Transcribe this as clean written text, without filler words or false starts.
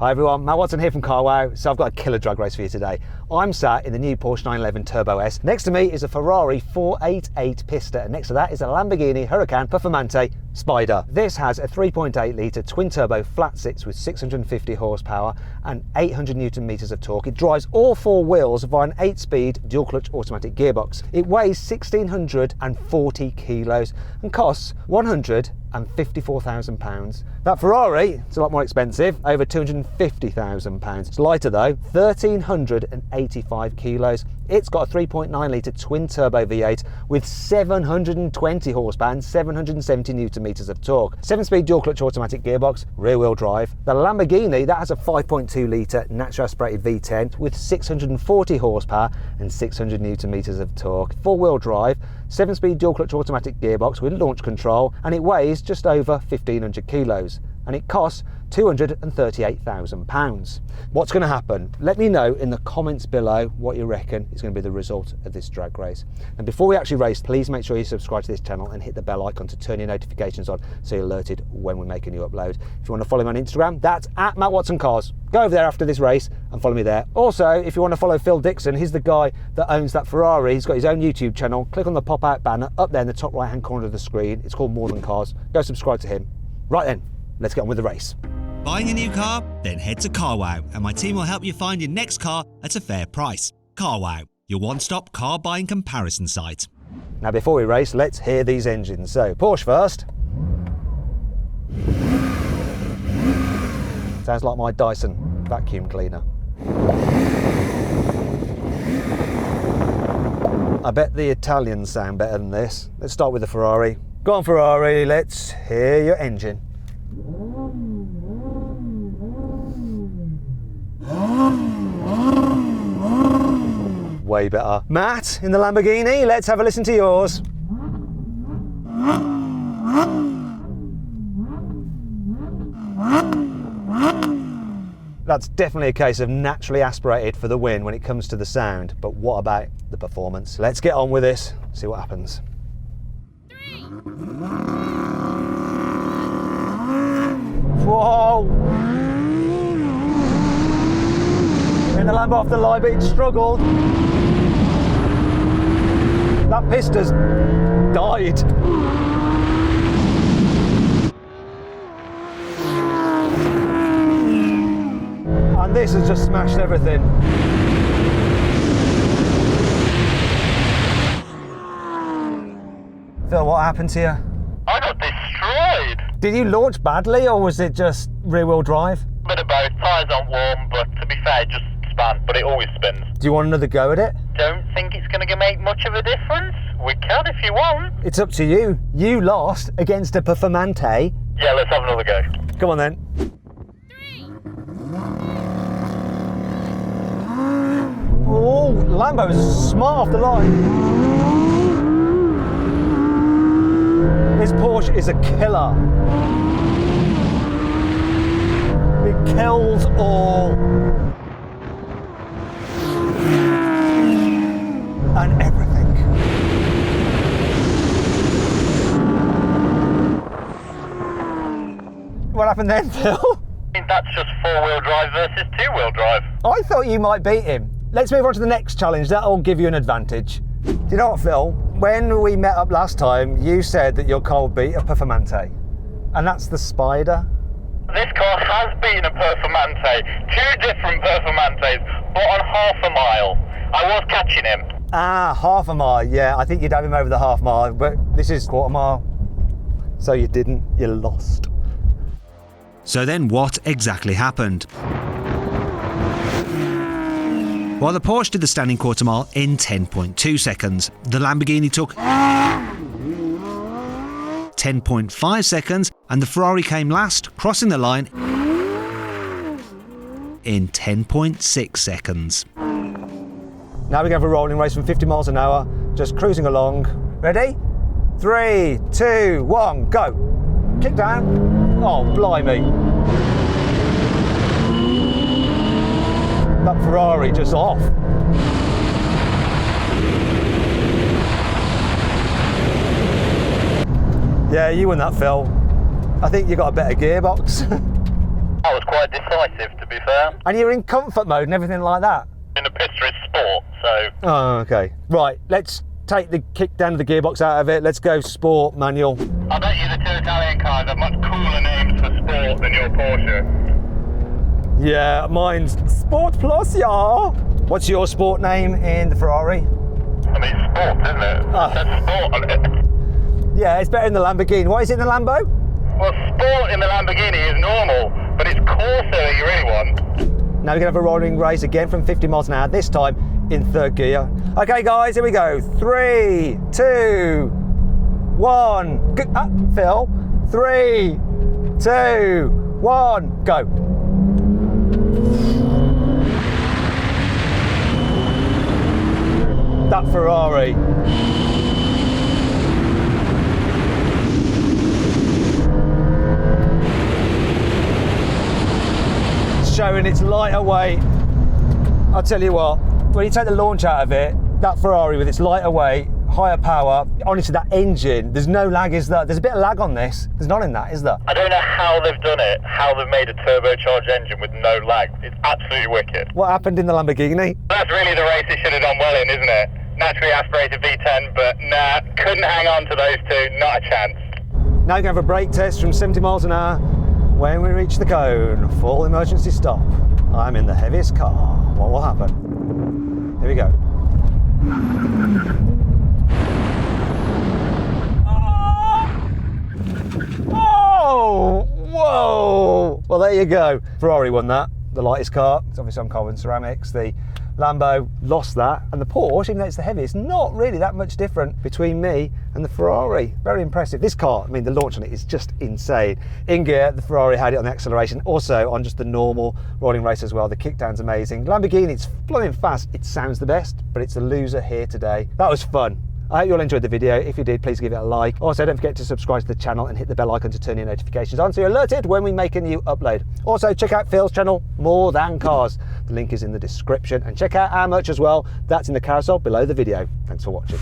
Hi everyone, Matt Watson here from CarWow. So I've got a killer drag race for you today. I'm sat in the new Porsche 911 Turbo S. Next to me is a Ferrari 488 Pista, and next to that is a Lamborghini Huracán Performante Spider. This has a 3.8 litre twin turbo flat six with 650 horsepower and 800 Newton meters of torque. It drives all four wheels via an 8-speed dual clutch automatic gearbox. It weighs 1,640 kilos and costs £154,000. That Ferrari, it's a lot more expensive, over £250,000. It's lighter though, 1,385 kilos. It's got a 3.9 litre twin turbo V8 with 720 horsepower and 770 Newton meters of torque. 7-speed dual clutch automatic gearbox, rear wheel drive. The Lamborghini, that has a 5.2 litre naturally aspirated V10 with 640 horsepower and 600 Newton meters of torque. 4-wheel drive, 7-speed dual clutch automatic gearbox with launch control, and it weighs just over 1,500 kilos. And it costs £238,000. What's going to happen? Let me know in the comments below what you reckon is going to be the result of this drag race. And before we actually race, please make sure you subscribe to this channel and hit the bell icon to turn your notifications on so you're alerted when we make a new upload. If you want to follow me on Instagram, that's at Matt Watson Cars. Go over there after this race and follow me there. Also, if you want to follow Phil Dixon, he's the guy that owns that Ferrari. He's got his own YouTube channel. Click on the pop-out banner up there in the top right-hand corner of the screen. It's called More Than Cars. Go subscribe to him. Right then, let's get on with the race. Buying a new car? Then head to CarWow and my team will help you find your next car at a fair price. CarWow, your one-stop car buying comparison site. Now before we race, let's hear these engines. So Porsche first. Sounds like my Dyson vacuum cleaner. I bet the Italians sound better than this. Let's start with the Ferrari. Go on Ferrari, let's hear your engine. Way better. Matt, in the Lamborghini, let's have a listen to yours. That's definitely a case of naturally aspirated for the win when it comes to the sound, but what about the performance? Let's get on with this, see what happens. 3. Whoa! In the Lambo off the line, but it struggled. That Pista's died. And this has just smashed everything. Phil, what happened to you? I got destroyed. Did you launch badly or was it just rear-wheel drive? Bit of both. Tyres aren't warm, but to be fair, it just spun, but it always spins. Do you want another go at it? Don't think it's going to make much of a difference. We can if you want. It's up to you. You lost against a Performante. Yeah, let's have another go. Come on then. 3. Oh, Lambo's smart off the line. This Porsche is a killer. It kills all. And everything. What happened then, Phil? I think that's just 4-wheel drive versus 2-wheel drive. I thought you might beat him. Let's move on to the next challenge. That'll give you an advantage. Do you know what, Phil? When we met up last time, you said that your car would beat a Performante. And that's the Spider. This car has beaten a Performante. 2 different Performantes, but on half a mile. I was catching him. Ah, half a mile. Yeah, I think you'd have him over the half mile, but this is quarter mile. So you didn't, you lost. So then what exactly happened? While the Porsche did the standing quarter mile in 10.2 seconds, the Lamborghini took 10.5 seconds and the Ferrari came last, crossing the line in 10.6 seconds. Now we're going for a rolling race from 50 miles an hour, just cruising along. Ready? 3, 2, 1, go. Kick down. Oh, blimey. That Ferrari just off. Yeah, you won that, Phil. I think you got a better gearbox. That was quite decisive, to be fair. And you're in comfort mode and everything like that? In the Pista is sport, so... Oh, okay. Right, let's take the kick down of the gearbox out of it. Let's go sport, manual. I bet you the two Italian cars have much cooler names for sport than your Porsche. Yeah, mine's Sport Plus, yeah. What's your sport name in the Ferrari? I mean, sport, isn't it? Oh. It says sport on it. Yeah, it's better in the Lamborghini. Why is it in the Lambo? Well, sport in the Lamborghini is normal, but it's Corsa that you really want. Now we're gonna have a rolling race again from 50 miles an hour, this time in third gear. Okay guys, here we go. 3, 2, 1. Good. Phil. 3, 2, 1, go. That Ferrari. Showing its lighter weight. I'll tell you what, when you take the launch out of it, that Ferrari with its lighter weight, higher power, honestly that engine, there's no lag, is there? There's a bit of lag on this. There's none in that, is there? I don't know how they've done it, how they've made a turbocharged engine with no lag. It's absolutely wicked. What happened in the Lamborghini? That's really the race it should have done well in, isn't it? Naturally aspirated V10, but nah, couldn't hang on to those two, not a chance. Now we're going to have a brake test from 70 miles an hour. When we reach the cone, full emergency stop. I'm in the heaviest car. What will happen? Here we go. Oh! Whoa! Well, there you go. Ferrari won that. The lightest car. It's obviously on carbon ceramics. The Lambo lost that, and the Porsche, even though it's the heaviest, not really that much different between me and the Ferrari. Very impressive. This car, I mean, the launch on it is just insane. In gear, the Ferrari had it on the acceleration, also on just the normal rolling race as well. The kickdown's amazing. Lamborghini, it's flying fast. It sounds the best, but it's a loser here today. That was fun. I hope you all enjoyed the video. If you did, please give it a like. Also, don't forget to subscribe to the channel and hit the bell icon to turn your notifications on so you're alerted when we make a new upload. Also, check out Phil's channel, More Than Cars. The link is in the description. And check out our merch as well. That's in the carousel below the video. Thanks for watching.